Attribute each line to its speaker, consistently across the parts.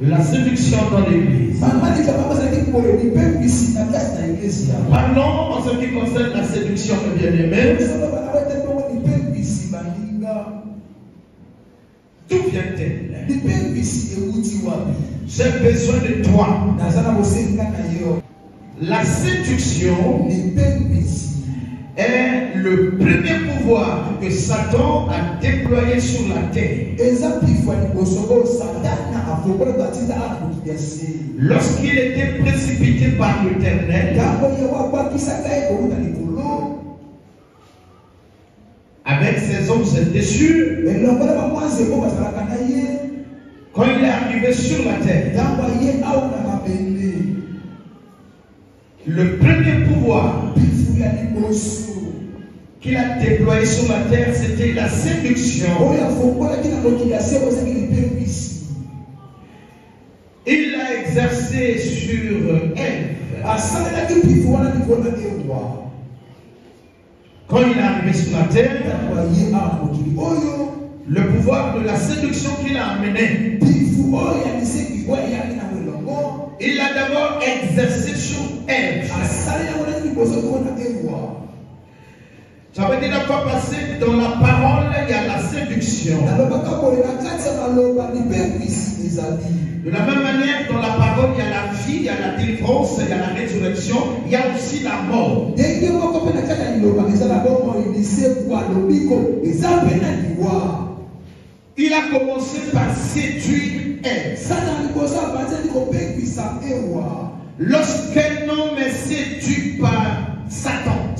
Speaker 1: La séduction dans l'église. Parlons en ce qui concerne la séduction, mes bien-aimés. D'où vient-elle? J'ai besoin de toi. La séduction est le premier pouvoir que Satan a déployé sur la terre. Lorsqu'il était précipité par l'Éternel, avec ses hommes déçus, quand il est arrivé sur la terre, le premier pouvoir qu'il a déployé sur la terre, c'était la séduction. Il l'a exercé sur Ève. Quand il est arrivé sur la terre, le pouvoir de la séduction qu'il a amené, il l'a d'abord exercé sur Ève. Ça veut dire la fois passée, dans la parole, il y a la séduction. De la même manière, dans la parole, il y a la vie, il y a la délivrance, il y a la résurrection, il y a aussi la mort. Il a commencé par séduire Ève. Lorsqu'un homme est séduit par Satan,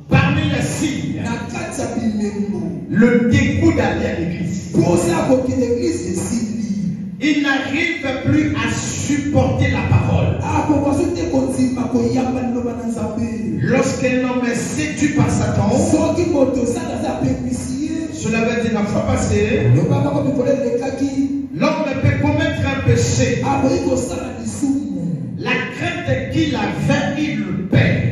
Speaker 1: parmi les signes, le dégoût d'aller à l'église. Il n'arrive plus à supporter la parole. Lorsqu'un homme est séduit par Satan, cela veut dire la fois passée, l'homme peut commettre un péché. La crainte qu'il avait, il le paie.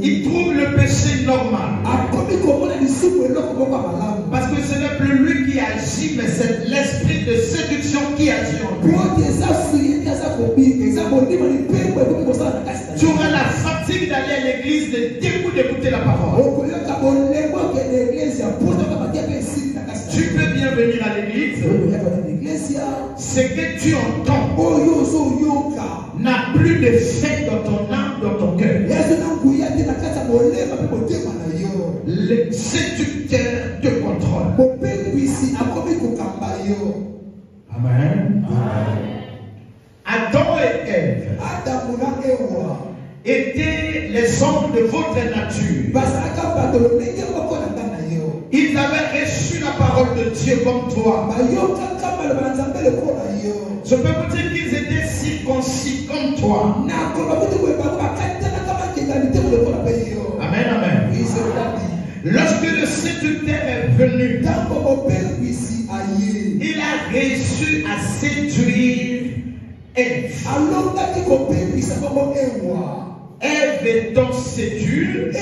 Speaker 1: Il trouve le péché normal. Parce que ce n'est plus lui qui agit, mais c'est l'esprit de séduction qui agit en lui. Tu auras la fatigue d'aller à l'église, de dégoût d'écouter la parole. Tu peux bien venir à l'église. Ce que tu entends n'a plus d'effet dans ton âme, dans ton cœur. Le séducteur te contrôle. Amen. Adam et Ève étaient les hommes de votre nature. Ils avaient reçu la parole de Dieu comme toi. Je peux vous dire qu'ils étaient circoncis comme toi. Amen, amen. Lorsque le séducteur est venu, il a réussi à séduire Ève. Ève étant séduite,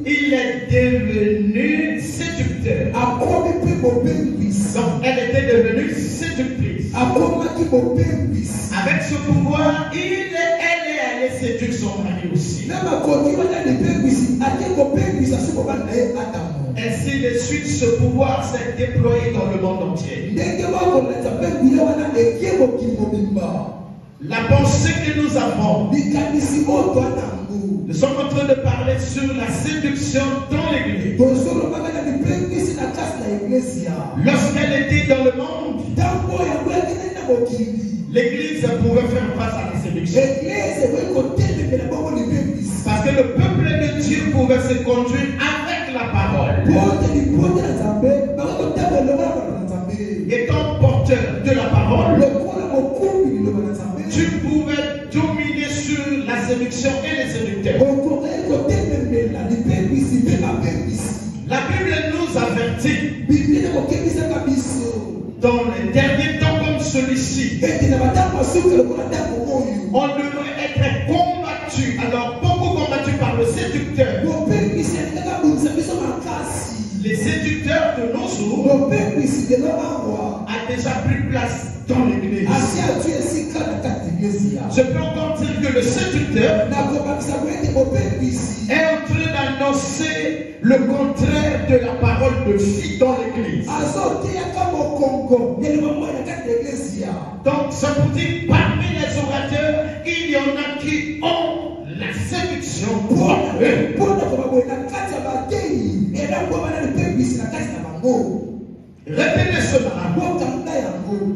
Speaker 1: il est devenu séducteur. Donc elle était devenue séductrice. Avec ce pouvoir, elle est allée séduire son mari aussi. Ainsi de suite, ce pouvoir s'est déployé dans le monde entier. La pensée que nous avons, nous sommes en train de parler sur la séduction dans l'église. Lorsqu'elle était dans le monde, l'église pouvait faire face à la séduction. Parce que le peuple de Dieu pouvait se conduire avec la parole. Étant porteur de la parole, tu pouvais dominer sur la séduction et les séducteurs. La Bible nous avertit, dans les derniers temps comme celui-ci, on devrait être combattu. Alors beaucoup combattu par le séducteur. les séducteurs de nos jours a déjà pris place dans l'église. Je peux encore dire que le séducteur est en train d'annoncer le contraire de la parole de vie dans l'église. Donc, ça vous dit, parmi les orateurs, il y en a qui ont la séduction pour eux. Retenez cela.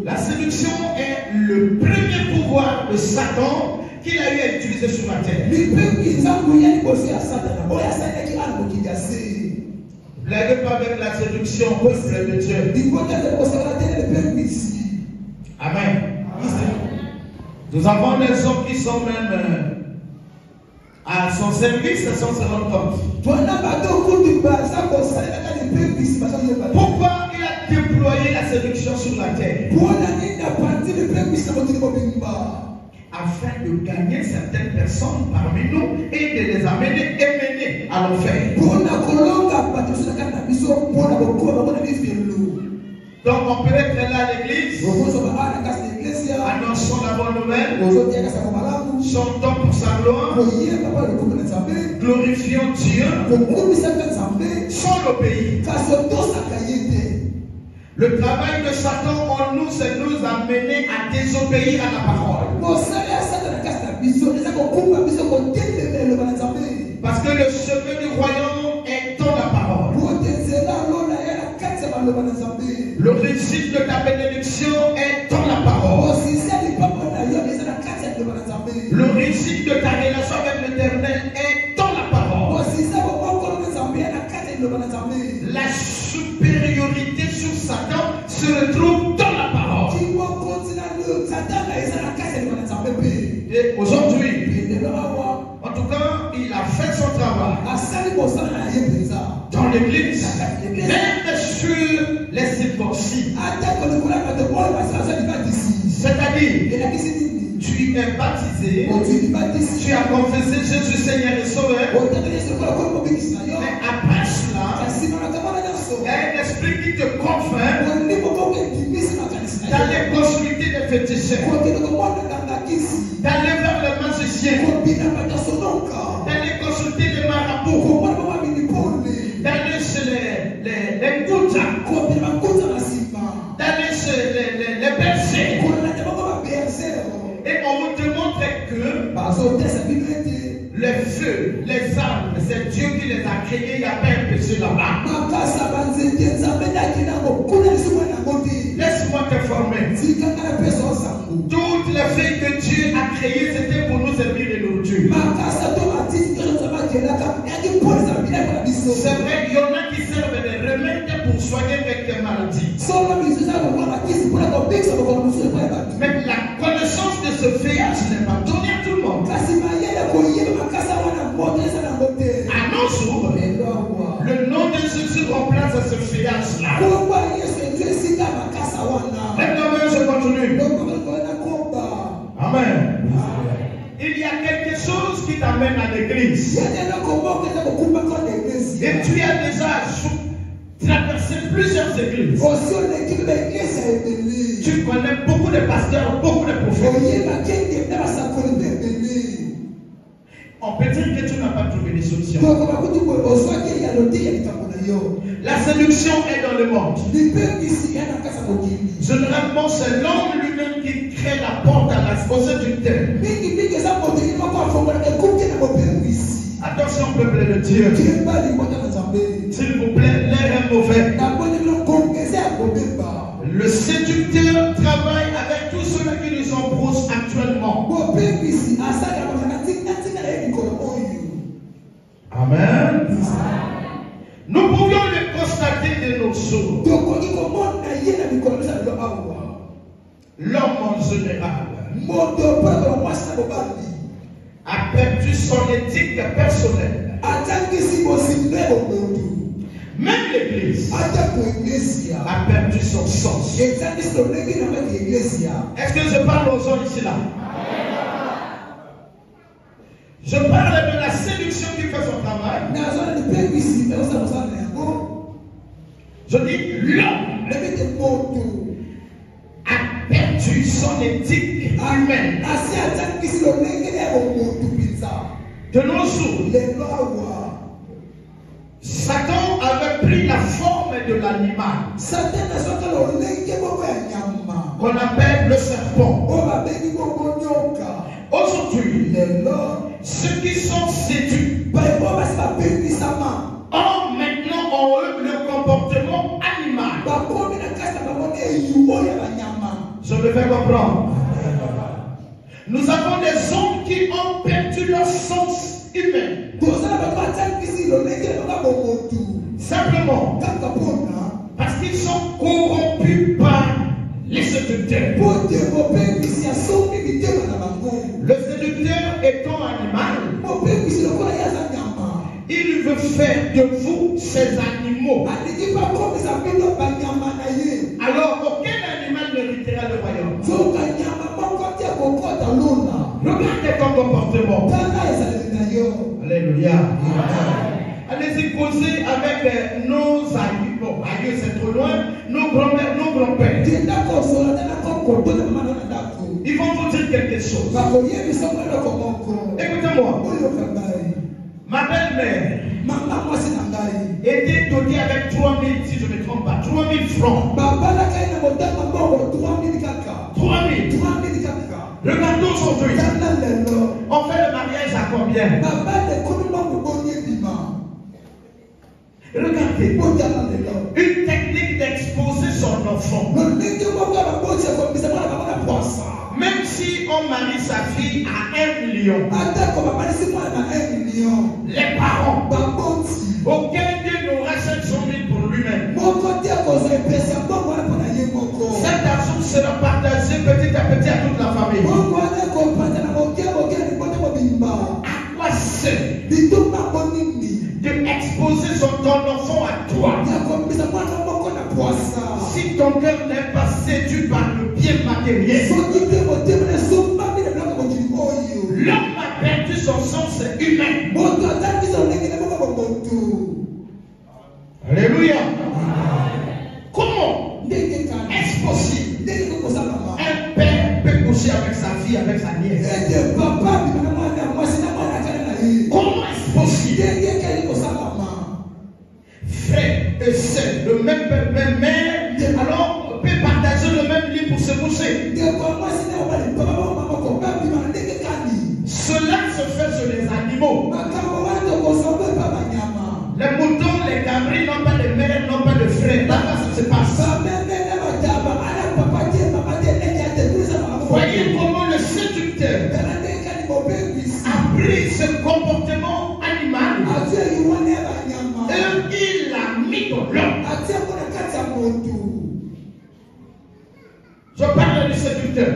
Speaker 1: La séduction est le premier pouvoir de Satan qu'il a eu à utiliser sur la terre. Blaguez pas avec la séduction, peuple de Dieu. Amen. Nous avons des hommes qui sont même à son service sans se rendre compte. Pourquoi il a déployé la séduction sur la terre? Afin de gagner certaines personnes parmi nous et de les amener et mener à l'enfer. Donc on peut être là à l'église, annonçons la bonne nouvelle, chantons pour sa gloire, glorifions Dieu, sans l'obéir. Le travail de Satan en nous, c'est nous amener à désobéir à la parole. Parce que le chemin du royaume est dans la parole. Le récit de ta bénédiction est dans la parole. Le récit de ta relation avec l'Éternel est dans la parole. La supériorité sur Satan se retrouve dans la parole. Et aujourd'hui, en tout cas, il a fait son travail dans l'église, même sur les circoncis. C'est-à-dire, tu es baptisé, tu as confessé Jésus Seigneur et Sauveur, mais après cela, il y a un esprit qui te confirme d'aller consulter les féticheurs, d'aller vers les magiciens, d'aller consulter les marabouts, d'aller chez les gouttes, d'aller chez les bergers. Et on vous démontre que les feux, les arbres, c'est Dieu qui les a créés, il n'y a pas un péché là-bas. Laisse-moi t'informer. Toutes les feuilles que Dieu a créées, c'était pour nous servir de nourriture. C'est vrai, il y en a qui servent des remèdes pour soigner quelques maladies. Mais la connaissance de ce feuillage n'est pas donnée à tout le monde. À nos jours, le nom de Jésus remplace ce feuillage-là. Maintenant, je continue. Amen. Il y a quelque chose qui t'amène à l'église. Et tu as déjà traversé plusieurs églises. Tu connais beaucoup de pasteurs, beaucoup de prophètes. On peut dire que tu n'as pas trouvé des solutions. La séduction est dans le monde. Généralement, c'est l'homme lui-même qui crée la porte à la séducteur. Attention, peuple de Dieu. S'il vous plaît, l'air est mauvais. Le séducteur travaille avec tous ceux qui nous embrouillent actuellement. Amen. Nous pouvions le constater de nos jours. L'homme en général a perdu son éthique personnelle. Même l'Église a perdu son sens. Est-ce que je parle aux gens ici là? Je parle de la séduction qui fait son travail. Je dis, l'homme a perdu son éthique humaine. De nos jours, Satan avait pris la forme de l'animal qu'on appelle le serpent. Aujourd'hui, ceux qui sont séduits ont maintenant en eux le comportement animal. Je me fais comprendre. Nous avons des hommes qui ont perdu leur sens humain. Simplement parce qu'ils sont corrompus par les séducteurs. Le séducteur étant animal, il veut faire de vous ses animaux. Alors aucun animal n'héritera le royaume. Regardez ton comportement. Alléluia. Allez-y causer avec nos aïeux. Bon, aïeux c'est trop loin. Nos grands-mères, nos grands-pères. Ils vont vous dire quelque chose. Écoutez-moi. Ma belle-mère était dotée avec 3000, si je ne me trompe pas, 3000 francs. 3000. Regardons aujourd'hui. On fait le mariage à combien? Regardez. Une technique d'exposer son enfant. Même si on marie sa fille à 1 million, les parents, aucun d'eux n'aura 500 000 pour lui-même. Cet argent sera partagé petit à petit à toute la famille. À quoi c'est d'exposer ton enfant à toi? Si ton cœur n'est pas séduit par le bien matériel, l'homme a perdu son sens humain. Alléluia. Comment est-ce possible un père peut coucher avec sa fille, avec sa nièce? Comment est-ce possible? Frère et sœur, le même père, même mère, alors on peut partager le même lit pour se coucher. Cela se fait sur les animaux. Les moutons, les cabris n'ont pas de mère, n'ont pas de frère. Là-bas, ça se passe. Voyez comment le séducteur a pris ce comportement animal et il l'a mis dans l'homme. Je parle du séducteur.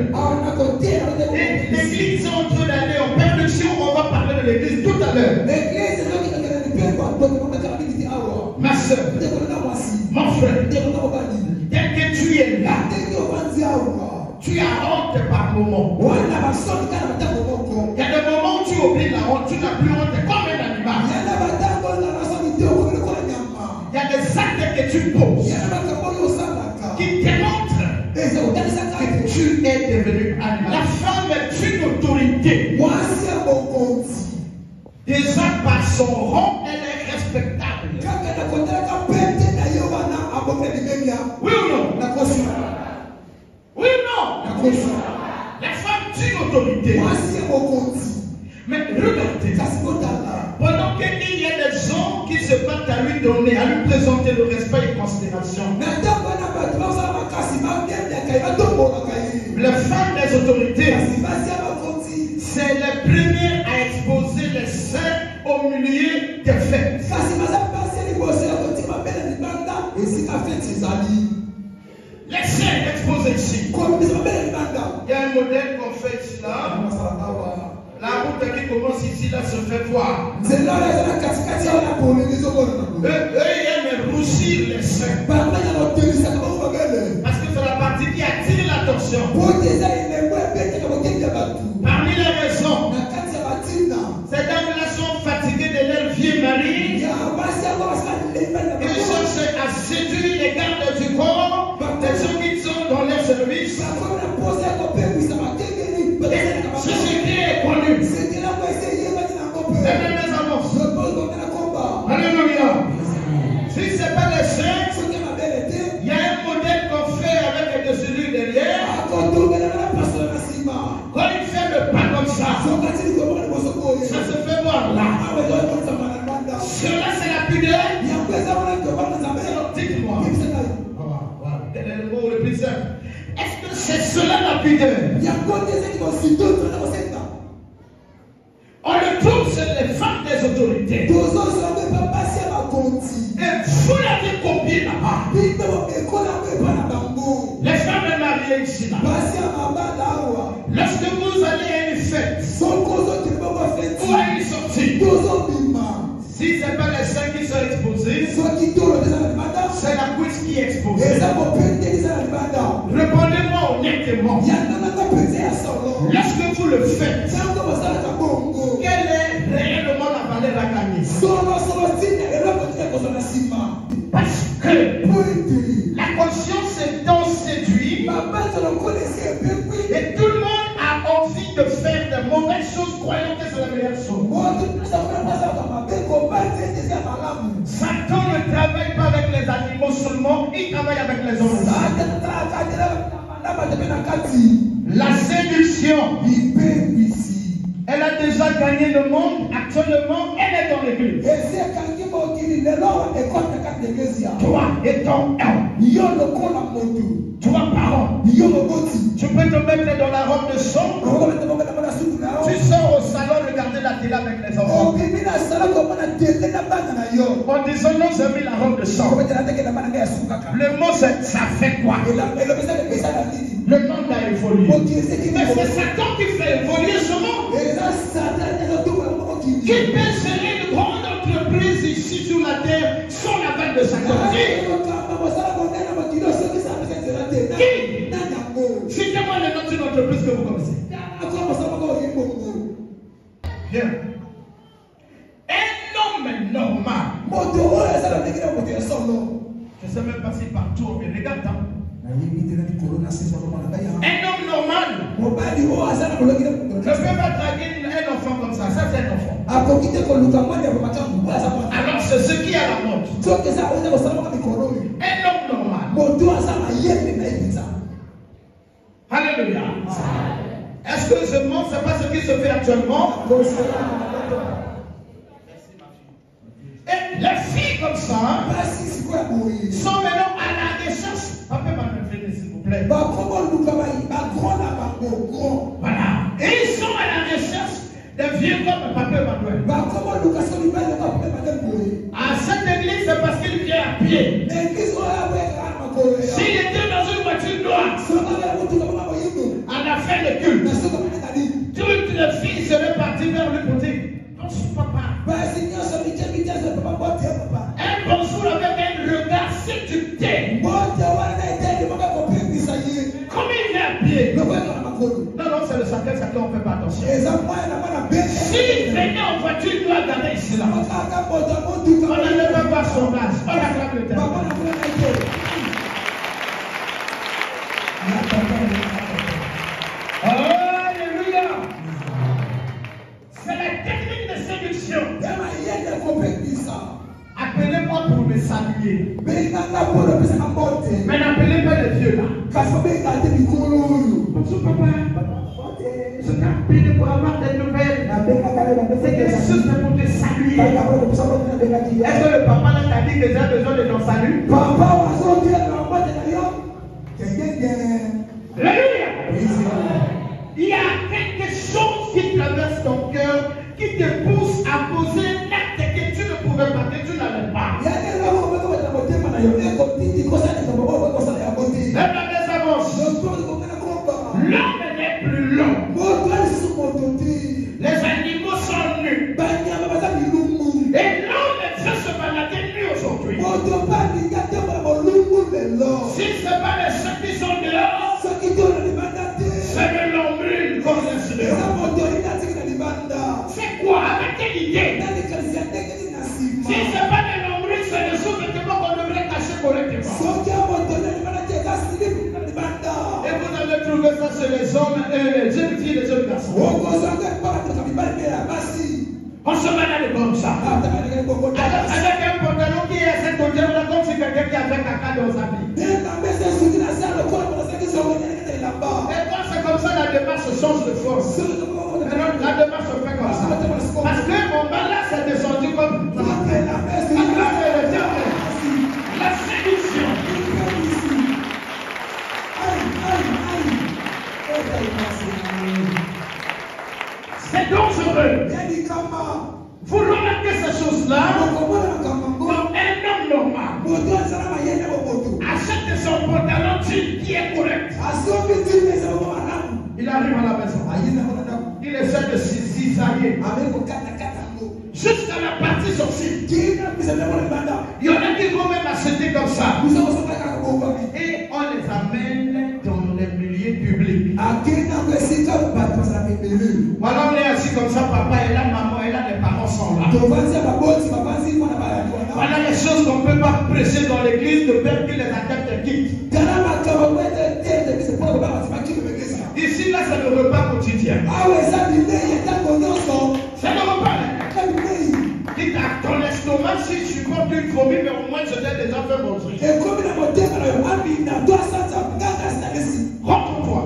Speaker 1: Et l'église est en train d'aller en perdition. On va parler de l'église tout à l'heure. Ma soeur, mon frère, tel que tu es là, tu as honte par moment. Il y a des moments où tu oublies la honte, tu n'as plus honte comme un animal. Il y a des actes que tu poses qui démontrent que tu es devenu animal. La femme est une autorité. Déjà par son rang, elle est respectable. Oui ou non? Oui ou non? La femme est une autorité. Mais regardez, pendant qu'il y a des gens qui se battent à lui donner, à lui présenter le respect et considération, les femmes des autorités, c'est les premières à exposer les seins au milieu des fêtes. Les seins exposés ici. Il y a un modèle qu'on fait ici là. La route qui commence ici là se fait voir. Eux, ils aiment rougir les seins. Parce que c'est la partie qui attire l'attention. Parmi les raisons, ces dames-là sont fatiguées de leur vie mariée. Ils cherchent à séduire dites-moi. Quel est le mot le plus simple? Est-ce que c'est cela la pudeur? On le trouve chez les femmes des autorités. Et vous l'avez copié là-bas. Les femmes mariées ici là-bas. Lorsque vous allez à une fête, ou à une sortie, si ce n'est pas les seins qui sont exposés, c'est la cuisse qui est exposée. Répondez-moi honnêtement. Lorsque vous le faites, quelle est réellement la valeur à gagner? Parce que la conscience est donc séduite et tout le monde a envie de faire de mauvaises choses croyant que c'est la meilleure chose. Satan ne travaille pas avec les animaux seulement, il travaille avec les hommes. La séduction, elle a déjà gagné le monde. Actuellement, elle est dans l'église. Toi étant un, toi parent, tu peux te mettre dans la robe de sang. Tu sors au salon regarder la télé avec les enfants. En disant non, j'ai mis la robe de sang. Le mot c'est ça fait quoi? Le monde a évolué. Mais c'est Satan qui fait évoluer ce monde. Qui peut gérer une grande entreprise ici sur la terre sans la balle de Satan? Qui? Citez-moi le nom d'une entreprise que vous connaissez. Bien. Un homme normal. Je ne sais même pas si partout, mais regarde. Un homme normal ne peut pas draguer un enfant comme ça. Ça, c'est un enfant. Alors, c'est ce qui est à la mode. Un homme normal. Alléluia. Est-ce que je mens? Ce n'est pas ce qui se fait actuellement. Et les filles comme ça sont maintenant à la recherche. Papa va me venir s'il vous plaît. Voilà. Et ils sont à la recherche des vieux comme Papa Emmanuel. À cette église, c'est parce qu'il vient à pied. S'il était dans une voiture noire, à la fin de culte, toutes les filles seraient parties vers le côté. Bonjour papa. Un bonjour avec un regard séducteur. Comme il est à pied. Non, c'est le sacré, on ne fait pas attention. S'il venait en voiture, il doit garder ici là. On n'allait pas voir son âge. On acclame le terme. Alléluia. C'est la technique de séduction. Appelez-moi pour me saluer. Mais n'appelez pas les vieux là. Bonjour papa. Je t'appelle pour avoir des nouvelles. C'est que Jésus c'est pour te saluer. Est-ce que le papa là t'a dit que j'ai besoin de ton salut? Alléluia. Il y a quelque chose qui traverse ton cœur, qui te pousse à poser un acte que tu ne pouvais pas, que tu n'avais pas. L'homme n'est plus long. Les animaux sont nus. Et l'homme veut se balader nu aujourd'hui. Si ce n'est pas les ceux qui sont dehors, c'est de l'ombril qu'on laisse dehors. C'est quoi? Avec quelle idée? Si ce n'est pas de l'ombril, c'est des sous-vêtements qu'on devrait cacher correctement. Et vous allez trouver ça chez les hommes et les jeunes filles et les jeunes garçons. On se balade comme ça. Avec un pantalon qui est à cette hauteur-là, comme si quelqu'un qui avait caca dans sa vie. Et quand c'est comme ça, la démarche change de force. La démarche se fait comme ça. Parce que mon bas là, c'est descendu comme ça. La séduction Il arrive à la maison. Il essaie de cisailler. Jusqu'à la partie sortie. Il y en a qui vont même acheter comme ça. Et on les amène dans les milieux publics. Voilà, on est assis comme ça, papa est là, maman est là, les parents sont là. Voilà les choses qu'on ne peut pas prêcher dans l'église, de peur que les adeptes quittent. Ici, là, c'est le repas quotidien. C'est le repas. Quitte à ton estomac, si tu portes une vomi, mais au moins je t'ai déjà fait manger. Rentre-toi.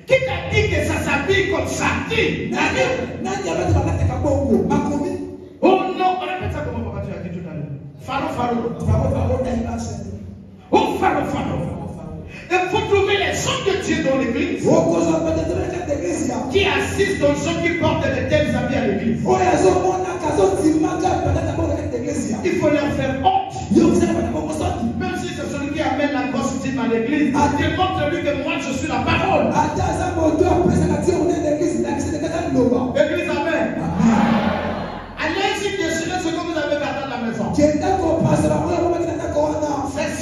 Speaker 1: Qui t'a dit que ça s'habille comme ça? Oh non, on répète ça comme papa tu as dit tout à l'heure. Faro. Oh, faro. Il faut trouver les hommes de Dieu dans l'église qui assistent aux gens qui portent de tels habits à l'église. Il faut leur faire honte. Même si c'est celui qui amène la grosse team à l'église, démontre-lui que moi je suis la parole. Église, amen. Allez-y déchirer ce que vous avez gardé à la maison. Ce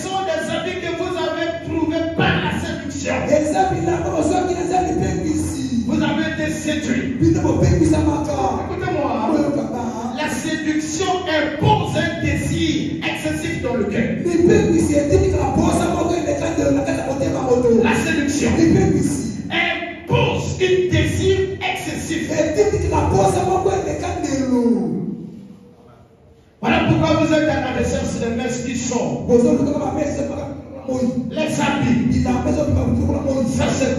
Speaker 1: sont des habits que vous avez trouvés par la séduction. Vous avez été séduit. Écoutez-moi. La séduction impose un désir excessif dans le cœur. La séduction impose un désir excessif. Voilà pourquoi vous êtes à la recherche des messes qui sont. Les habits. Ça c'est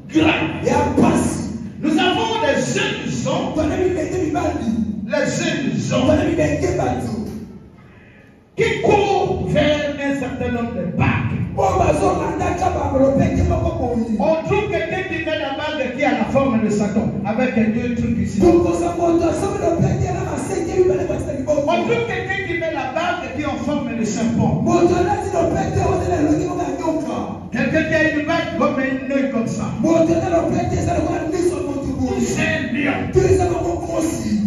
Speaker 1: grave. Nous avons des jeunes hommes. Les jeunes hommes qui courent vers un certain nombre de bagues. On trouve quelqu'un qui met la bague qui a la forme de Satan avec deux trucs ici. On trouve quelqu'un qui met la bague qui est en forme de serpent. Quelqu'un qui a une bague comme un œil comme ça. C'est bien.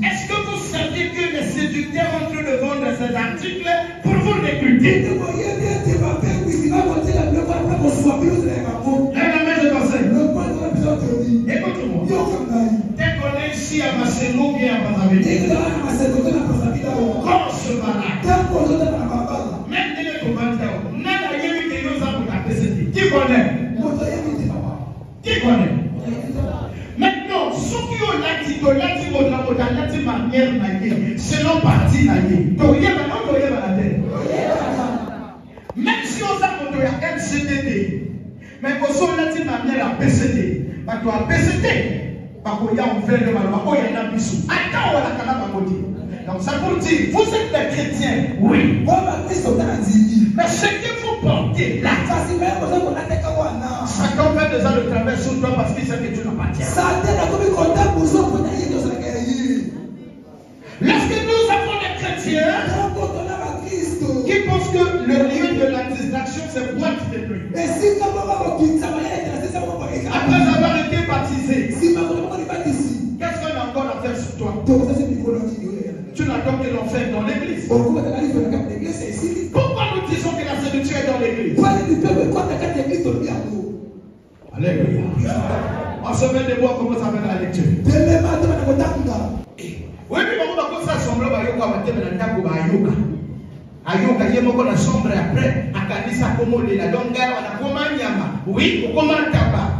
Speaker 1: Est-ce que vous savez que les séducteurs ont dû le vendre ces articles pour vous recruter? Écoute-moi. Dès qu'on est ici à Marcelo, bien à Mazaville. Comme ce malade. Même des commentaires. Qui connaît? Qui connaît? Maintenant, ceux qui ont la manière, selon parti, même si on a LCDD, mais aussi on a une manière à PCD, parce que PCD, parce qu'il y a un verre de malheur, il y a un bisou. Attends, on a quand même donc ça pour dire, vous êtes des chrétiens, oui. Mais ce que vous portez là, Satan fait déjà le travail sur toi parce qu'il sait que tu n'appartiens. Lorsque nous avons des chrétiens qui pensent que le lieu de la distraction c'est boîte de nuit. Après avoir été baptisé, qu'est-ce qu'on a encore à faire sur toi? Tu n'attends que l'enfer dans l'église. Pourquoi nous disons que la séduction est dans l'église? Alléluia. On se met debout, on commence à faire la lecture. Oui, mais on va commencer à sombrer Ayoka yemoko na chambre après akanisa komole la donga wana koma nyama. Oui, okoma taba.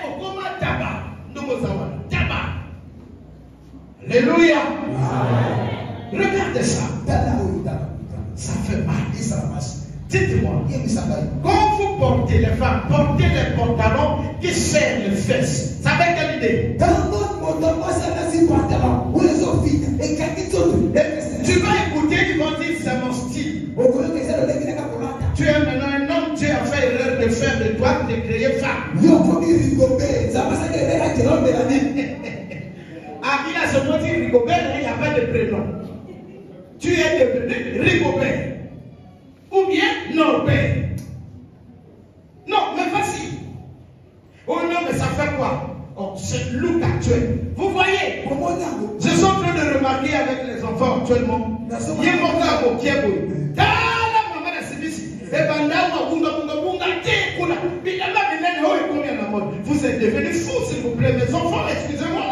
Speaker 1: Okoma taba. Ndongo zawana. Taba. Alléluia. Regardez ça. Ça fait mal et ça marche. Dites-moi, quand vous portez les femmes, portez les pantalons qui serrent les fesses. Ça fait quelle idée? Tu vas écouter, ils vont dire c'est mon style. Tu es maintenant un Ah, il a seulement dit Rigobert, il n'y a pas de prénom. Tu es devenu Rigobert. Ou bien Norbert. Non, mais vas-y. Oh non, mais ça fait quoi? Oh, c'est le look actuel. Vous voyez, je suis en train de remarquer avec les enfants actuellement. Il y a mon gars qui est beau. Vous êtes devenus fous, s'il vous plaît, mes enfants, excusez-moi.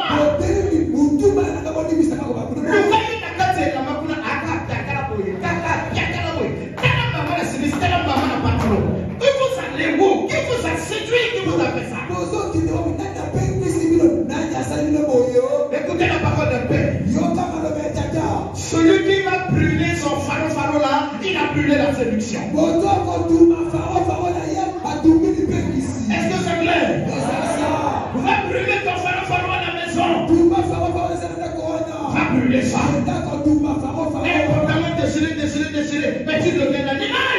Speaker 1: Qui vous a séduit, qui vous a fait ça? Écoutez la parole d'un père. Celui qui va brûler son pharo là, il a brûlé la séduction. Est-ce que c'est clair? Va brûler ton pharo à la maison. Va brûler ça. Et pourtant, déchiré, mais tu deviens un animal.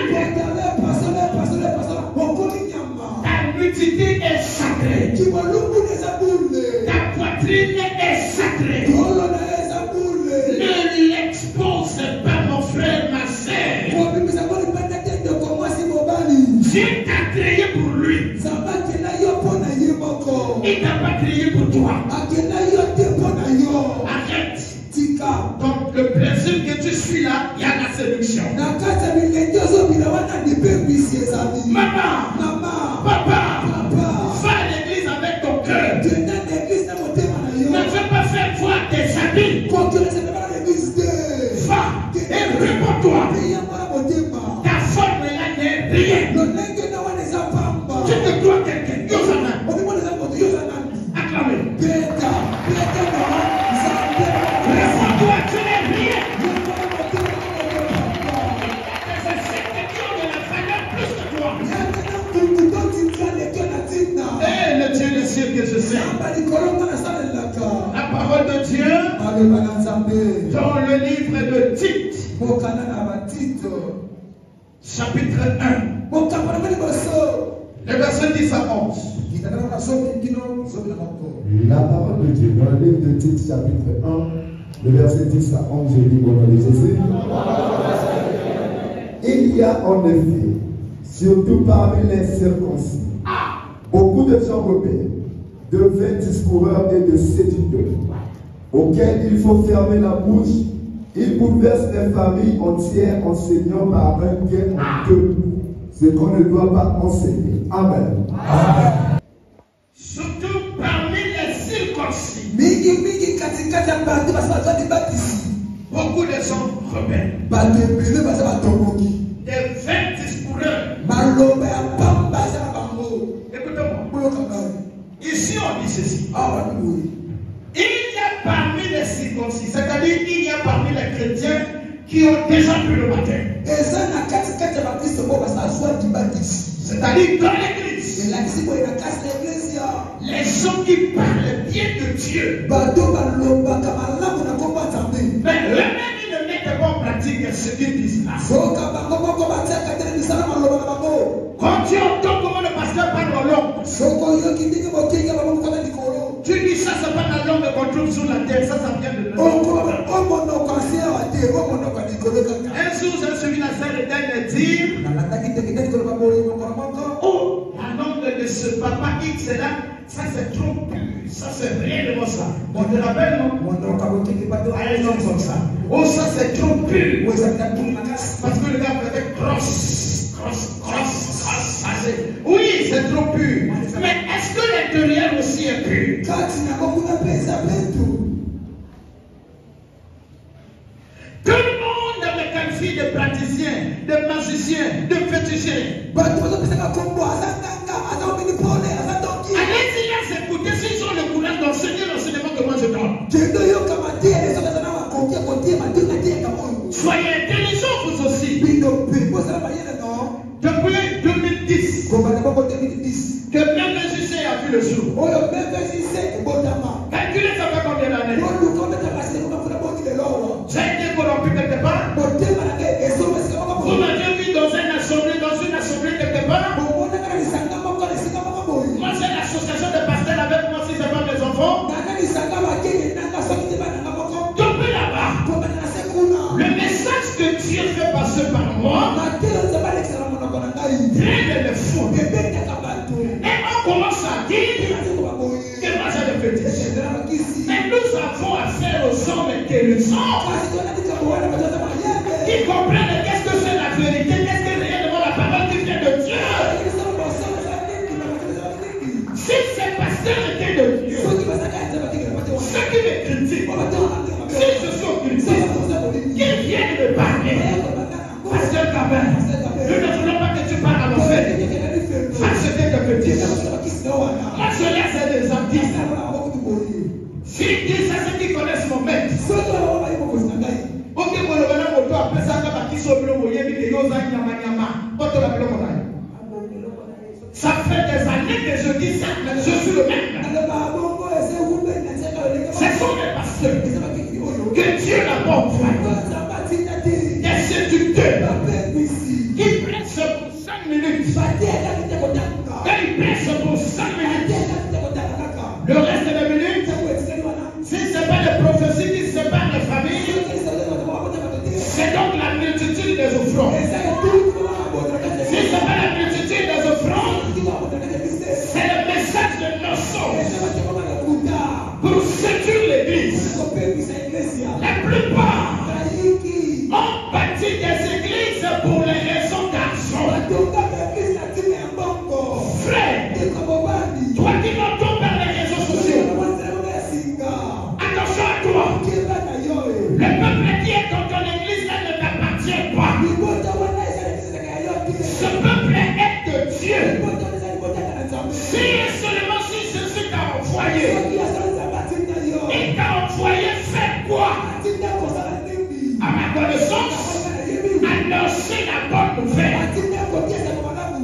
Speaker 1: Ta nudité est sacrée. Ta poitrine est sacrée. Ne l'expose pas, mon frère, ma soeur. Dieu t'a créé pour lui. Il t'a pas créé pour toi. Arrête. Donc le plaisir que tu suis là, il y a la séduction. Maman, papa, va à l'église avec ton cœur. Ne fais pas faire voir tes habits. Va et réponds-toi. Ta forme là n'est rien. Tu te crois quelqu'un. Acclamez. Réponds-toi, tu n'es rien. C'est ce que Dieu de la valeur plus que toi. Eh, le Dieu des cieux que je sais. La parole de Dieu dans le livre de Tite, chapitre 1, le verset 10 à 11.
Speaker 2: La parole de Dieu dans le livre de Tite, chapitre 1, le verset 10 à 11, je lis au nom de Jésus. Il y a en effet, surtout parmi les circoncis, beaucoup de gens rebelles, de vains discoureurs et de séducteurs, auxquels il faut fermer la bouche. Ils bouleversent les familles entières, enseignant par un gain honteux ce qu'on ne doit pas enseigner. Amen. Amen.
Speaker 1: Surtout parmi les circoncis, beaucoup de gens rebelles, des vains discoureurs. Écoutez-moi. Ici on dit ceci. Il y a parmi les circoncis, c'est-à-dire il y a parmi les chrétiens qui ont déjà pris le baptême. C'est-à-dire dans l'église, les gens qui parlent bien de Dieu, mais eux-mêmes ils ne mettent pas en pratique ce qu'ils disent là. Quand tu entends comment le pasteur parle en langue, tu dis ça, c'est pas la langue qu'on trouve sur la terre, ça vient de l'homme. Un jour, j'ai suivi la sœur Eden dire, oh, la langue de ce papa X là, ça c'est trop pur, ça c'est réellement ça. On te rappelle, non? Un nom comme ça. Oh, ça c'est trop pur. Parce que le gars faisait cross. Oui, c'est trop pur. Mais est-ce que l'intérieur aussi est pur? Tout le monde est qualifié de praticien, de magicien, de fétichien. Allez-y là s'écouter s'ils ont le courage d'enseigner l'enseignement que moi je donne. Soyez intelligents vous aussi. Depuis 2010, que même magicien a vu le jour. Calculez ça fait combien d'années? J'ai été corrompu quelque part. Vous m'avez vu dans une assemblée quelque part. Moi que Dieu fait passer par moi, traîne les fous. Et on commence à dire que moi j'ai des fétiches. Mais nous avons affaire aux hommes intelligents qui comprennent qu'est-ce que c'est la vérité, qu'est-ce que réellement la parole qui vient de Dieu. Si ces pasteurs étaient de Dieu, ceux qui me critiquent, si je suis critique, qu'ils viennent me parler. Pasteur Gabin, nous ne voulons pas que tu parles à l'enfer. Parce que des fétiches. Moi je laisse des artistes. S'ils disent à ceux qui connaissent mon maître. Ça fait des années que je dis ça, mais je suis le même. Ce sont les pasteurs que Dieu n'a pas envoyé. Des séducteurs qui prêchent pour 5 minutes. Quand ils prêchent pour 5 minutes, le reste des minutes, si ce n'est pas les prophéties qui séparent les familles, c'est donc la multitude des offrandes. Si ce n'est pas la multitude des offrandes, c'est le message de nos souls pour séduire l'église. La plupart ont bâti des églises pour les raisons d'argent. Frère, toi qui m'entends par les réseaux sociaux, attention à toi. Le peuple qui est dans ton église là ne t'appartient pas. Ce peuple est de Dieu. Si et seulement si Jésus t'a envoyé, il t'a envoyé faire quoi? À ma connaissance, annoncer la bonne nouvelle.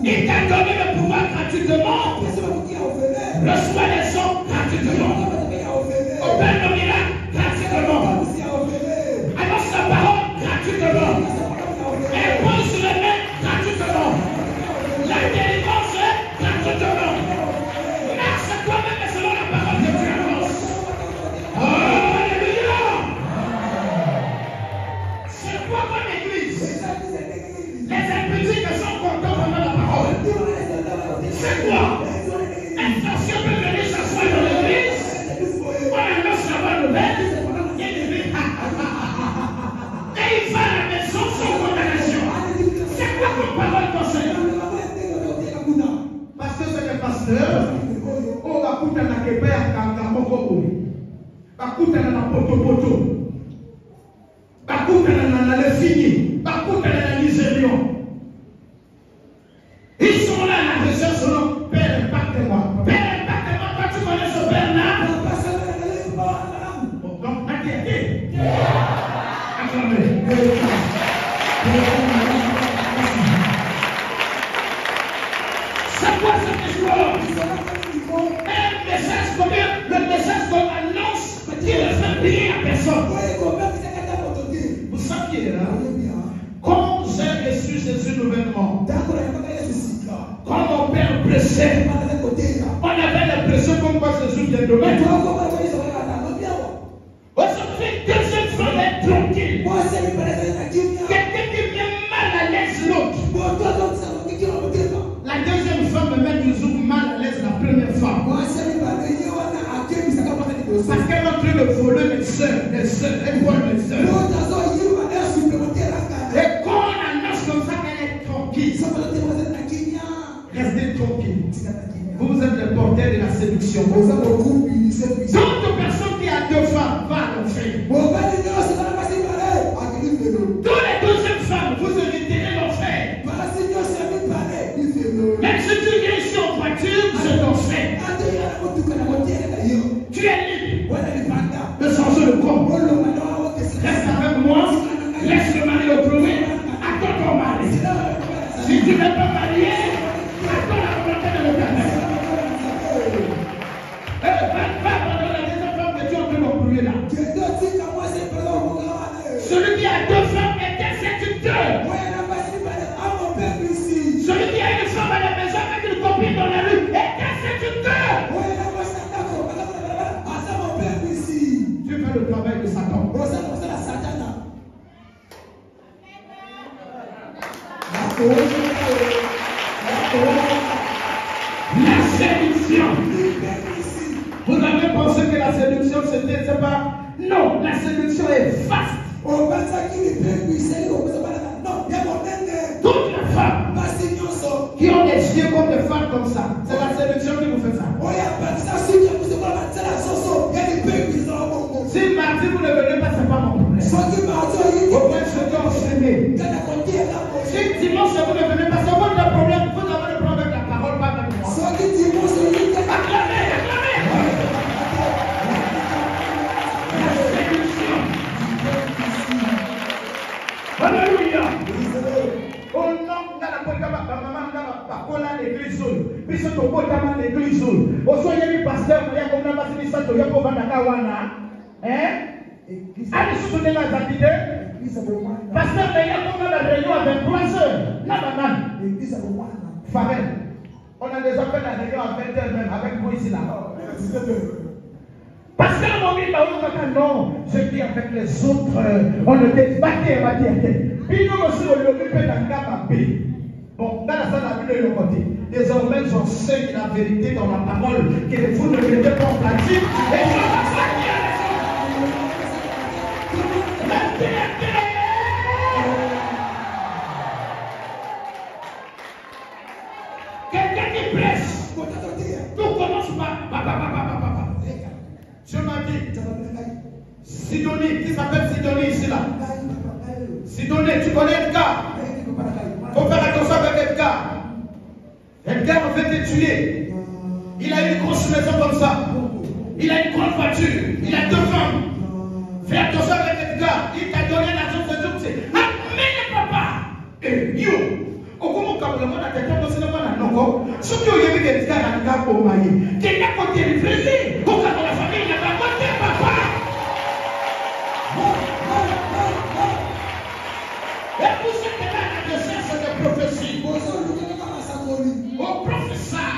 Speaker 1: Il t'a donné le pouvoir gratuitement. Reçois les hommes gratuitement. Opère le miracle gratuitement. Annonce la parole gratuitement. Impose les mains gratuitement. La délivrance gratuitement. Marche toi-même selon la parole que tu annonces. Alléluia. C'est quoi mon église? Les impudiques sont contents pendant la parole. C'est quoi? Un sorcier peut venir s'asseoir dans l'église. On annonce la bonne nouvelle. Et il va à la maison sans condamnation. C'est quoi ton parole conseil? Parce que c'est le pasteur. On va coûter la kébé à Kangamoko. Va coûter la poto. Va coûter la Lefini. Va coûter la Nigérian. Ils sont là à la recherche sur leur Père, impacte-moi. Père, impacte-moi. Quand tu connais ce Père-là, donc, inquiété. Acclamez. C'est quoi cette histoire? Un message combien? Le message qu'on annonce qui ne fait rien à personne. Vous saviez là? Quand j'ai reçu Jésus nouvellement, quand mon père prêchait, on avait l'impression comme quoi Jésus vient de mettre. Aujourd'hui, deuxième femme est tranquille. Quelqu'un qui vient mal à l'aise l'autre. La deuxième femme me met toujours mal à l'aise la première femme. Parce qu'elle est en train de voler les sœurs, elle vole les sœurs. Et quand on annonce comme ça qu'elle est tranquille, restez tranquille. Vous êtes le porteur de la séduction. Toute personne qui a 2 femmes va l'enfer. Tous les deuxièmes femmes, vous hériterez l'enfer. Même si tu viens ici en voiture, c'est l'enfer. Tu es libre de changer le corps. Reste avec moi. Laisse le mari opprimer. Attends ton mari. Si tu n'es pas marié, attends la volonté de l'Éternel. Pas pendant la deuxième femme que tu es en train d'opprimer là. Celui qui a 2 femmes est un séducteur. Celui qui a une femme à la maison avec une copine dans la rue est un séducteur. Tu fais le travail de Satan. La séduction. Vous avez pensé que la séduction c'était pas. Non, la séduction est vaste. Toutes les femmes qui ont des yeux comme des femmes comme ça, c'est la séduction qui vous fait ça. Si mardi vous ne venez pas, c'est pas mon problème. Au moins je dois enchaîner. Si dimanche vous ne venez pas, c'est votre problème. Vous avez le problème avec la parole, pas avec moi. Acclamez, acclamez. La séduction. Alléluia. Au nom de la maman, on a l'église. Puis ce qu'on peut avoir l'église. Au soyez le pasteur, il y a comme la base ça, il y a comme la kawana. Hein? Allez soutenir la quantité. Pasteur, il y a comme la réunion à 23h. La maman. Farel. On a déjà fait la réunion à 20h même avec vous ici là. Parce que mon ami, non, je dis avec les autres, on ne débattait pas dire. Puis nous aussi, on l'occupait dans le cap. Bon, dans la salle, on a vu le côté. Désormais, j'enseigne la vérité dans la parole que vous ne mettez pas en pratique. Et je vais quelqu'un qui presse. Tout commence par je m'en dis, Sidonie, qui s'appelle Sidonie ici là. Sidonie, tu connais Edgar? Faut faire attention avec Edgar. Edgar en fait est tué. Il a une grosse maison comme ça. Il a une grande voiture. Il a 2 femmes. Fais attention avec Edgar. Il t'a donné l'argent de Dieu. C'est amen papa. Yo. Au comment quand le monde a été comme ça, surtout il y avait des gars dans le cap au maïs. Qui n'a pas été livré. Au cas où la famille n'a pas monté papa. Et pour ce que là, la recherche de prophétie. Au professeur,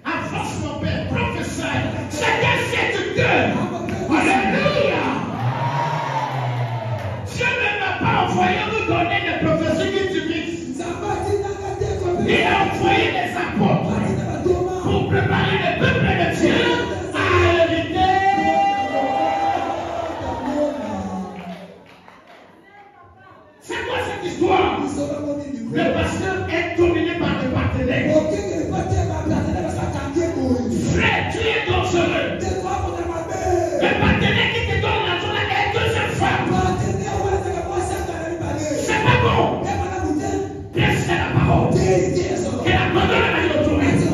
Speaker 1: avance mon père, professeur, c'est un séducteur. Alléluia. Dieu ne m'a pas envoyé nous donner des prophéties qui utilisent. Il a envoyé des apôtres pour préparer le peuple de Dieu à l'éviter. C'est quoi cette histoire? Le pasteur est dominé par les partenaires. Frère, tu es dangereux. Le partenaire qui te donne l'argent est deuxième femme. C'est pas bon. Laisse la parole. Et abandonne la autorité.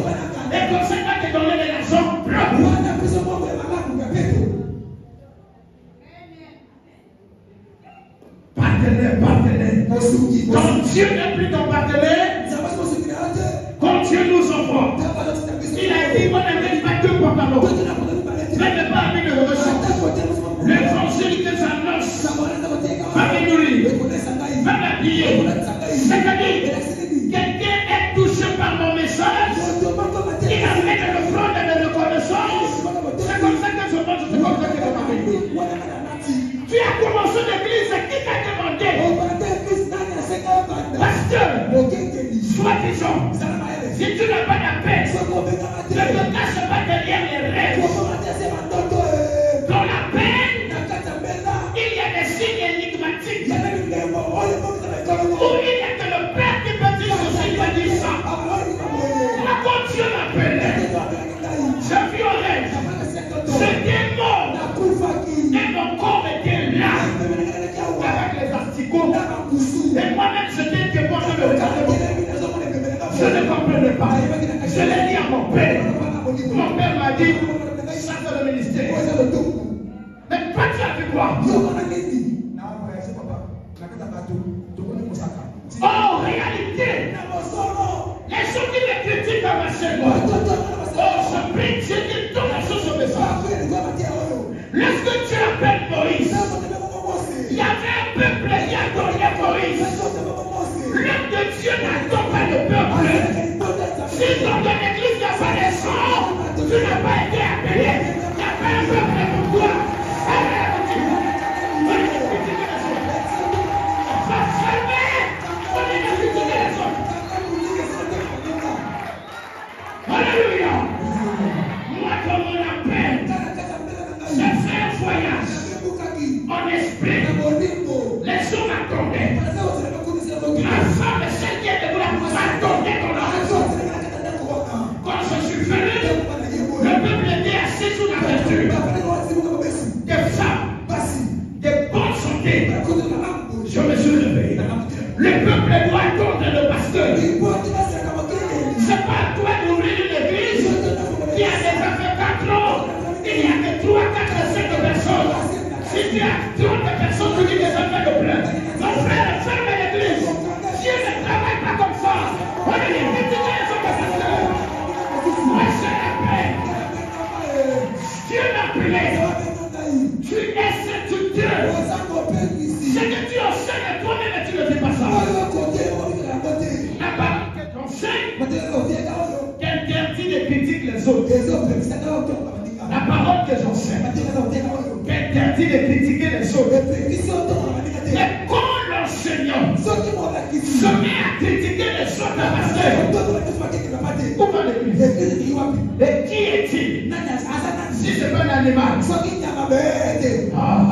Speaker 1: Et comme ça, va te donner de l'argent propre. Partenaire. Quand Dieu n'est plus ton partenaire, quand Dieu nous envoie, il a dit qu'on n'avait pas 2 pantalons. Mais ne pas avec le reçu. L'évangile que j'annonce va me nourrir, va m'habiller. C'est-à-dire, quelqu'un est touché par mon message, il a fait de l'offrande et de reconnaissance. C'est comme ça que je pense, c'est comme ça que je m'appelle. Tu as commencé l'église, qui t'a demandé? Pasteur, soi-disant, si tu n'as pas la paix, ne te cache pas derrière les rêves. Dans la peine, il y a des signes énigmatiques. Où il y a que le Père qui peut dire ceci, il va dire ça. Moi, quand Dieu m'appelait, je vis au rêve. J'étais mort. Et mon corps était là. Avec les asticots. Et moi-même, j'étais témoin de le regarder. Je ne comprenais pas. Je l'ai dit à mon père. Mon père m'a dit, ça c'est le ministère. Mais toi, tu as fait quoi? Oh, réalité! Les gens qui me critiquent à ma chaîne. Oh, je prie Dieu qu'il donne la chose au message. Lorsque tu appelles Moïse, il y avait un peuple qui a donné Moïse. L'homme de Dieu n'attend pas le peuple. Si dans ton église il n'y a pas de sang, tu n'as pas été appelé. Il n'y a pas un peuple pour toi. Va fermer. On est critiquer les autres. Le peuple doit attendre le pasteur. C'est pas à toi d'ouvrir une église qui a déjà fait 4 ans. Il n'y a que 3, 4, 5 personnes. Si tu as 30 personnes, tu dis que ça fait le plein. Mon frère, ferme l'église. Dieu ne travaille pas comme ça. On est les critiquer les autres pasteurs. Moi, c'est la paix. Dieu m'a appelé. Tu es Dieu. Ce que tu enseignes toi-même, tu ne fais pas ça. La parole que tu enseignes, qui interdit de critiquer les autres. La parole que j'enseigne, qui interdit de critiquer les autres. Mais quand l'enseignant se met à critiquer les autres pasteurs, où va l'église? Et qui est-il? Si ce n'est pas un animal.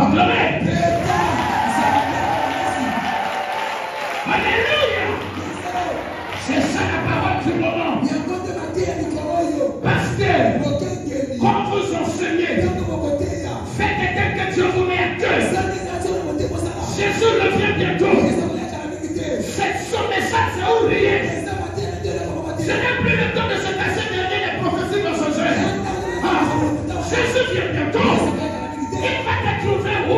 Speaker 1: Acclamez. Alléluia. C'est ça la parole du moment. Pasteur, quand vous enseignez, faites quelqu'un que Dieu vous met à cœur. Jésus revient bientôt. Son message est oublié. Ce n'est plus le temps de se passer derrière les prophéties mensongères. Jésus vient bientôt. Il va te trouver où?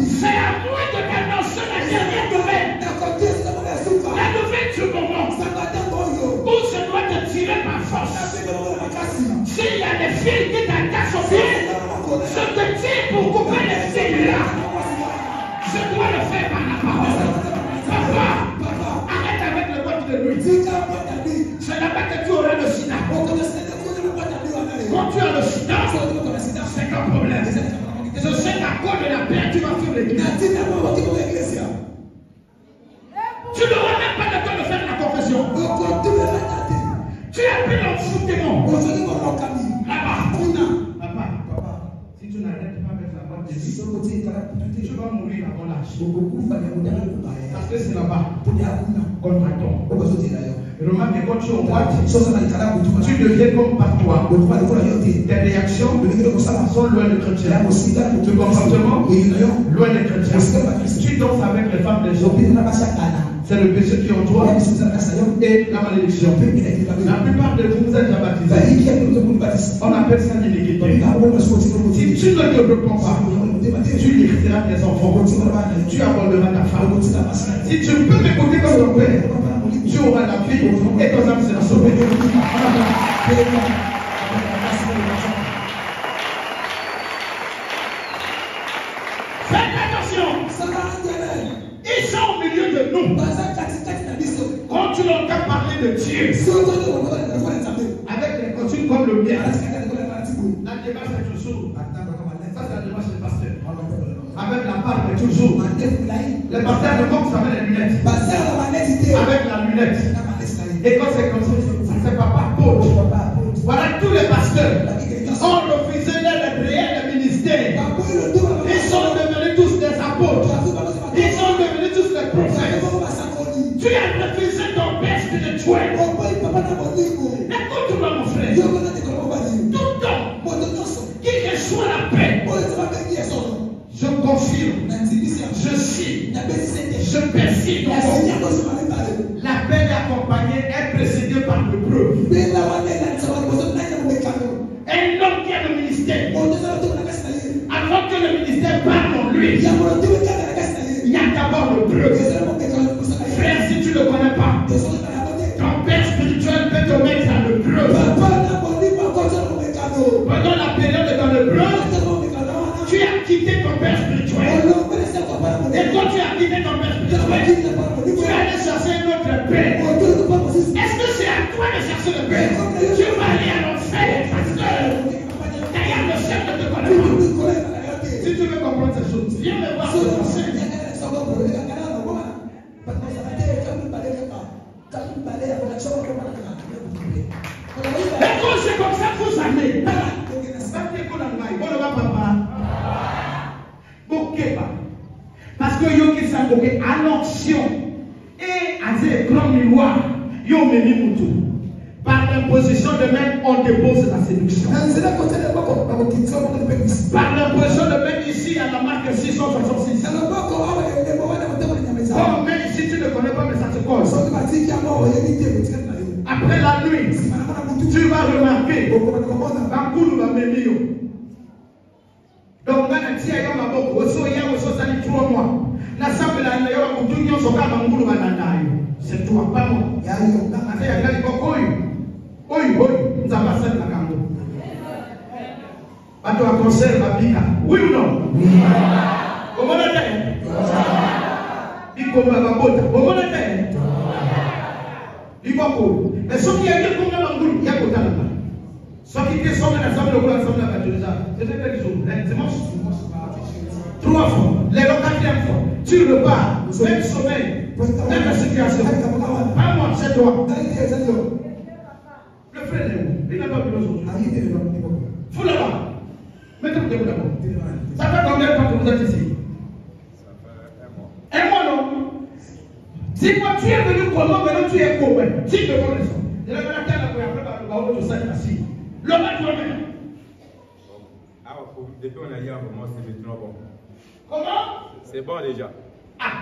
Speaker 1: C'est à moi de t'annoncer la dernière nouvelle. La nouvelle du moment. Où je dois te tirer par force. S'il y a des filles qui t'attachent au pied, je te tire pour couper les filles là. Je dois le faire par la parole. Papa, arrête avec le boîte de nuit. C'est là-bas que tu auras le sida. Quand tu as le sida, c'est un problème. Je sais qu'à cause de la paix, tu vas fuir l'église. Tu n'auras même pas le temps de faire la confession. Tu as pris l'enfoutement. Là-bas. Papa, si tu n'arrêtes pas avec la boîte de nuit, tu vas mourir avant l'âge. Parce que c'est là-bas qu'on t'attend. Remarque que quand tu es en boîte, tu deviens comme par toi. Tes réactions sont loin de chrétiens. Tes comportements, loin de chrétiens. Tu danses avec les femmes des hommes. C'est le péché qui est en toi et la malédiction. La plupart de vous êtes déjà baptisés. On appelle ça l'iniquité. Si tu ne te reprends pas, tu hériteras tes enfants. Tu abandonneras ta femme. Si tu peux m'écouter comme ton père, tu auras la vie et ton âme sera sauvée. Faites attention. Ils sont au milieu de nous. Quand tu entends parler de Dieu, avec des coutumes comme le mien, la démarche est toujours. Ça, c'est la démarche du pasteur. Avec la barbe est toujours. Le pasteur ne commence avec les lunettes. Avec la lunette. Et quand c'est comme ça, c'est papa Paul. Voilà, tous les pasteurs ont refusé d'être réels le ministère. Ils sont devenus tous des apôtres. Ils sont devenus tous des prophètes. Tu as refusé ton père spirituel. Écoute-moi, mon frère. Tout temps qui reçoit la paix, je confirme, je cite, je persiste. La paix est accompagnée, est précédée par le preuve. Un homme qui a le ministère, avant que le ministère parle en lui, il y a d'abord le preuve. Frère, si tu ne le connais pas, ton père spirituel peut te mettre dans le preuve. Pendant la période dans le preuve, tu as quitté ton père spirituel. Et quand tu as quitté ton père spirituel, tu as allé chercher une autre paix. Est-ce que c'est à toi de chercher le paix? Tu vas aller à l'enfer parce que d'ailleurs le chef ne te connaît pas. Si tu veux comprendre ces choses, viens me voir sur la scène. Et quand c'est comme ça, vous allez. Parce que yo qui savent que à l'onction et à ces grands miroirs, yo meni moutou. Par l'imposition de main, on dépose la séduction. Par l'imposition de main ici à la marque 666. Comme même ici tu te cause. Après la nuit, tu vas remarquer Bakoulou va venir. Donc, quand tu as un maboko, tu 3 mois. C'est toi, pas moi. Oui ou non? Comment on est? Il faut la bota. Comment on est? Il faut. Mais ce qui est comme la bangoule, il y a quoi là? Ce qui est somme la somme de quoi somme la bataille. C'est quel jour? Dimanche. 3 fois. Les 4e fois. Tu repars. Même sommeil. Même la situation. Pas moi, c'est toi. Le frère est où? Il n'a pas vu l'autre. Faut là-bas. Mettez-vous d'abord. Ça fait combien de temps que vous êtes ici? Ça fait 1 mois. 1 mois, non? Dis-moi, tu es venu comment? Maintenant, tu es comment? Dis de bonnes raisons. Je vais la terre après le bateau de Saint-Assis. Le maître toi-même.
Speaker 3: Depuis on a dit à un moment, c'est maintenant bon.
Speaker 1: Comment?
Speaker 3: C'est bon déjà.
Speaker 1: Ah,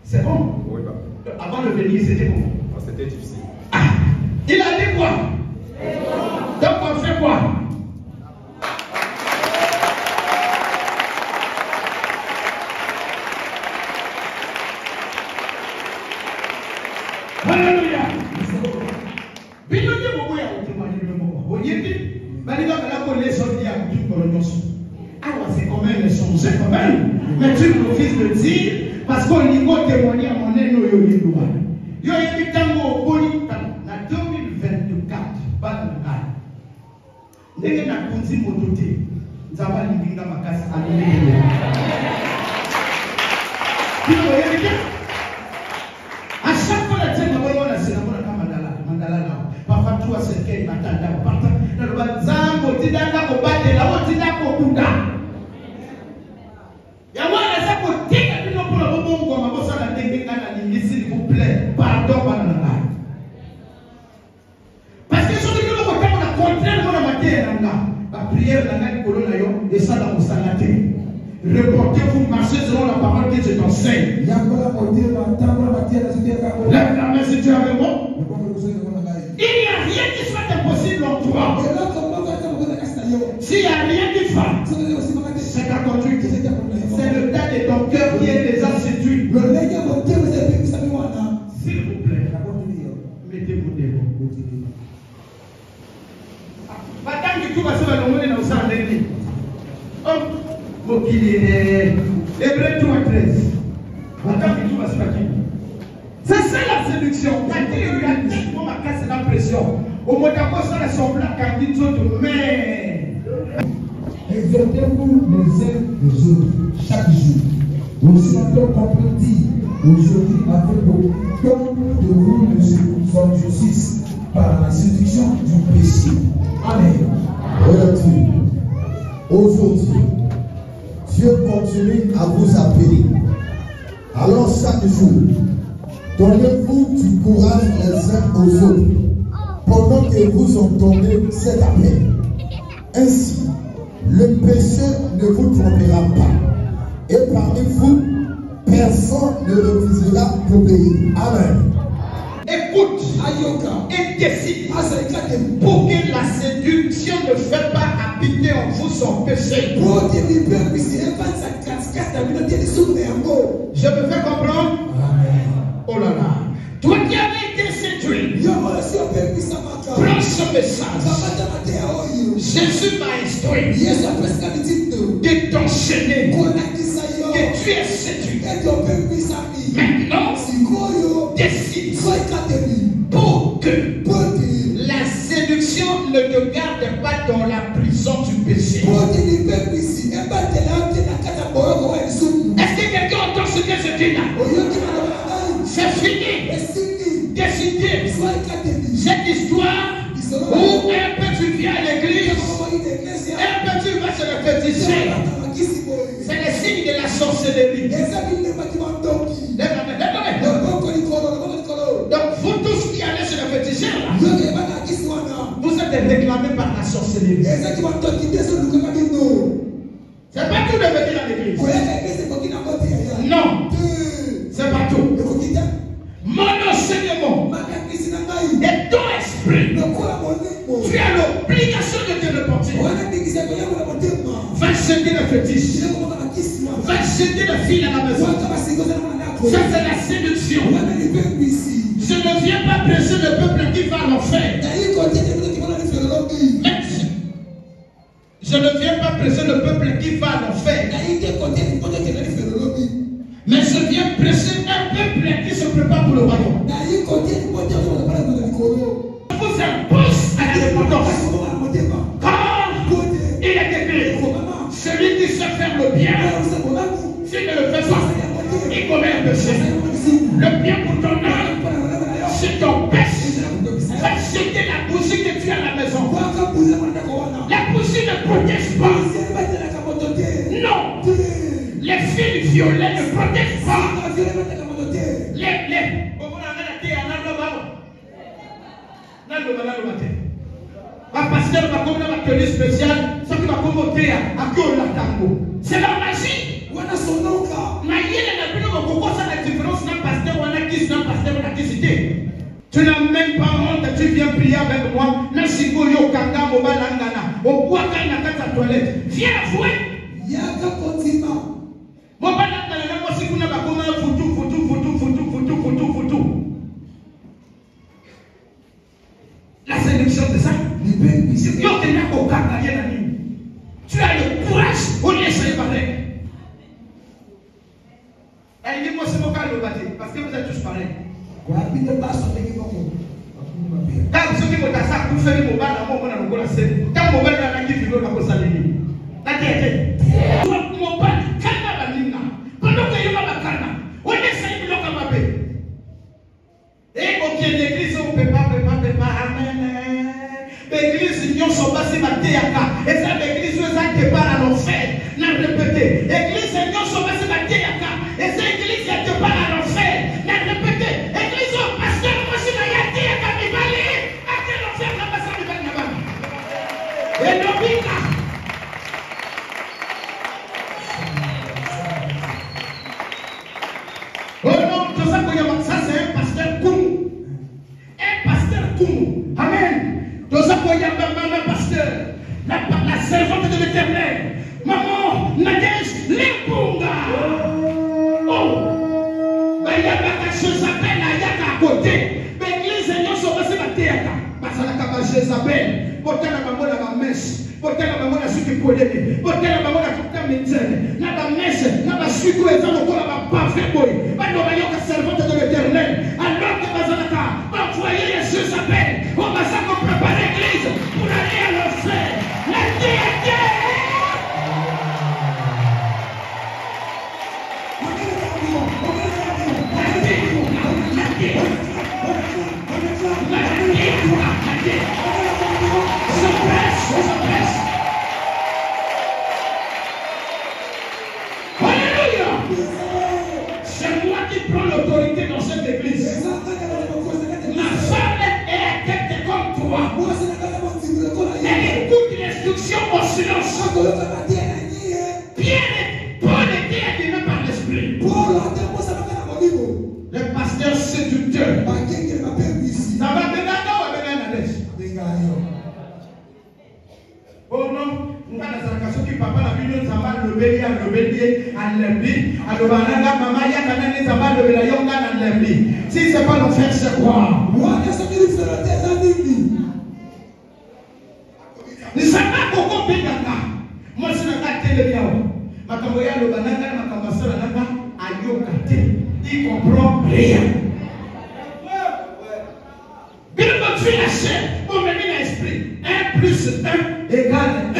Speaker 1: c'est bon?
Speaker 3: Oui, bah.
Speaker 1: Avant de venir, c'était bon?
Speaker 3: C'était difficile.
Speaker 1: Ah, il a dit quoi? Donc on fait quoi? Alléluia. Binoye bobo ya otemani le bobo. Oyedi, baliga bala ko les sorties à tout colonos. Ah ouais, c'est quand même changer quand même. Mais tu profites de dire parce qu'on y va témoigner à mon eno yo yindoa. Yo yeki tango boni na 2024 bana na. Ndenge na kunzi motote. Nzaba linga makasi alléluia. Bino yeki à chaque fois la tienne va c'est la bonne mandala là. Parfois tu as ce qu'elle m'attend partout. Dans le bazar, tu t'as qu'à combattre la haute, tu t'as qu'à combattre. Yawala ça pour dire que nous pour le bon comme on va la dégager la s'il vous plaît. Pardon manana. Parce que ce que nous voulons on a contraire mon matière là. La prière là na kolona yo et ça dans musalate. Reportez-vous, marchez selon la parole que je t'enseigne. Lève la main si tu es avec moi. Il n'y a rien qui soit impossible en toi. S'il n'y a rien qui soit, c'est ta conduite. C'est le tas de ton cœur qui est déjà séduit. S'il vous plaît, mettez-vous devant. Madame qui tout va se faire le monde dans le sang d'église. Hébreu 13. C'est ça la séduction. Quand il y a tellement ma casse l'impression. Au moins d'abord ça ressemble à quand il de mais.
Speaker 4: Exhortez-vous les uns les autres chaque jour. Aussi longtemps qu'on peut dire aujourd'hui afin qu'aucun de vous ne se endurcisse par la séduction du péché. Amen.
Speaker 2: Regarde-tu. Aujourd'hui, Dieu continue à vous appeler. Alors chaque jour, donnez-vous du courage les uns aux autres pendant que vous entendez cet appel. Ainsi, le péché ne vous trompera pas. Et parmi vous, personne ne refusera d'obéir. Amen.
Speaker 1: Écoute, et décide pour que la séduction ne fait pas habiter en vous son péché. Je me fais comprendre? Oh là là. Toi qui avais été séduit, prends ce message. Jésus m'a instruit de t'enchaîner, que tu es séduit. Maintenant, décide pour que la séduction ne te garde pas dans la prison du péché. Est-ce que quelqu'un entend ce que je dis là? C'est fini. Décidez. Cette histoire où un peu tu viens à l'église, un peu tu vas chez le féticheur. C'est le signe de la sorcellerie. Donc vous tous qui allez chez le féticheur là, vous êtes réclamés par la sorcellerie. C'est pas tout de venir à l'église. Non. C'est pas tout. Monocyte. l'enfer. Je ne viens pas presser le peuple qui va à l'enfer. Mais je viens presser un peuple qui se prépare pour le royaume. Je vous impose à la dépendance. Quand il est écrit, celui qui sait faire le bien, s'il ne le fait pas, il commet un péché. Le bien pour ton âme, c'est ton péché. Va jeter la bougie que tu as à la maison. La bougie ne protège pas. Non. Les fils violets ne protègent pas. C'est la magie. Tu n'as même pas honte, tu viens prier avec moi. Viens avouer. La sélection de ça. Tu as le courage, on est séparés. Elle dit moi c'est mon cas le bâti, parce que vous êtes tous pareils. Quand ceux qui m'ont ça, vous faites mon bal, on a le scène. Quand mon bal a qui vient dans le salé. La tête. Mon bal, calme la ligne. Pendant que je vais calme, on essaye de le calmer. Et au pied de l'église, on ne peut pas, amen. L'église, nous sommes passés à Théaka. Et ça, l'église, nous a départ à l'enfer. N'a répété. L'église, nous sommes passés à Théaka. Et ça, l'église, a départ à l'enfer. N'a répété. L'église, pasteur, moi, je suis à Théaka, mais valé. À quel enfer, la pasteur, il va y avoir. Et l'obika. Oh non, tout ça, ça, c'est un pasteur Koumou. Un pasteur Koumou. Amen. Tout ça, maman, pasteur. La servante de l'Éternel. Maman, Nadège, l'Embunga. Oh. Il y a pas quelque chose s'appelle à côté. L'église, nous sommes passés à Théâtre. Parce que la Jézabel. Pourquoi la maman la mèche? Pourquoi la maman la sucre collée? Pourquoi la maman la toute la médecine? La mèche, la sucre et la maman la parfait boy. Pas de la servante de l'Éternel. Alors que Bazalaka va envoyer les Jézabel. On va ça pour préparer l'église pour aller à l'enfer. La Théâtre. C'est moi qui prends l'autorité dans cette église. Ma femme est à tête comme toi. Elle écoute l'instruction en silence. Paul était animé par l'esprit. Le pasteur séducteur. Ça va bien oh non, nous avons des actions qui papa la vie nous avons le bélier à l'embli, à l'obananga maman ya kana les avons le bélier on a l'embli. Si c'est pas l'enfer c'est quoi? Ni sama koko binganga. Moi c'est na télé yao. Makambo ya l'obananga makambo sala nanga ayoka te. Il comprend rien. Bien votre fille la chair, pour mener l'esprit. 1 plus 1 égale 1.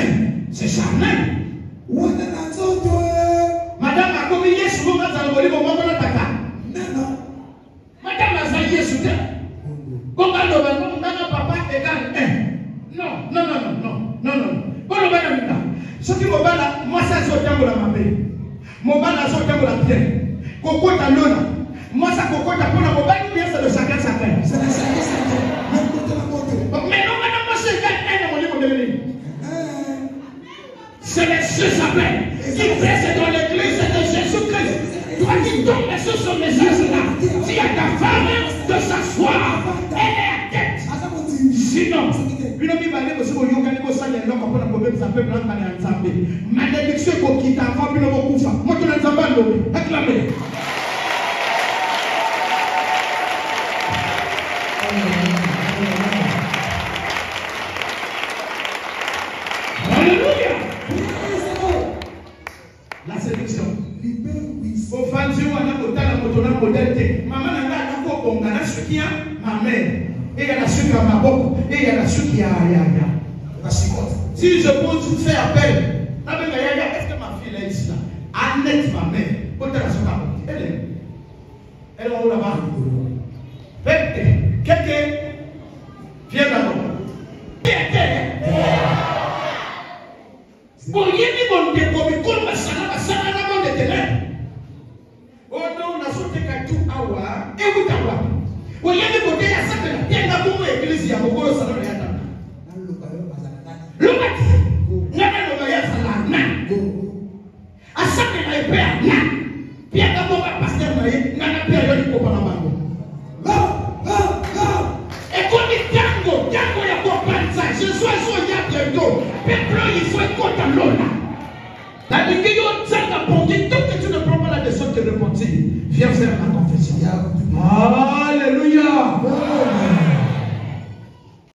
Speaker 1: C'est charnel. Madame a commis Yesu, vous m'avez envoyé mon moment de l'attaque. Non. Madame a zaïe Yesu. Comment le papa égale 1. Non. Bon, le madame, ce qui m'a là, moi, ça, c'est au temps de la mamie. Mon bal, c'est au temps de la pierre. Coco, t'as l'eau. Moi, ça, coco, t'as pour la mobile, ou bien c'est le chacun. C'est le chacun. Mais non, madame, moi, c'est un mon livre de l'île. C'est les Jézabel qui pressent dans l'église de Jésus-Christ. Toi qui tombes sur ce message-là, dis à ta femme de s'asseoir. Elle est à tête. Sinon, malédiction pour quitter avant de vous faire. Moi, tu n'as pas de acclamez. bongana suki ya ma mère. Et il y a la suki à ma boque. Et il y a la suki à si je peux te faire appel, est-ce que ma fille est ici là? Annette, ma mère, elle est où là-bas? Quelqu'un vient d'abord. Bon, il y a des bons dépôts, comme ma salade, la bonne de terrain. Oh non, on a sauté qu'à tout awa, et vous t'awa. Oh, il y a des côtés à ça, il y a un peu d'église, il y a beaucoup de salon. Look at it. Ngana no ya sala na. Asante na ipe na. Pia kama pastor na yeye ngana pia yoni ko para mango. E koni tango ya kwa panza. Je suis so ya bientôt. Pedro il faut kota lona. La digue yo tsaka pour que tu ne prends pas la décision de repentir. Viens faire la confession.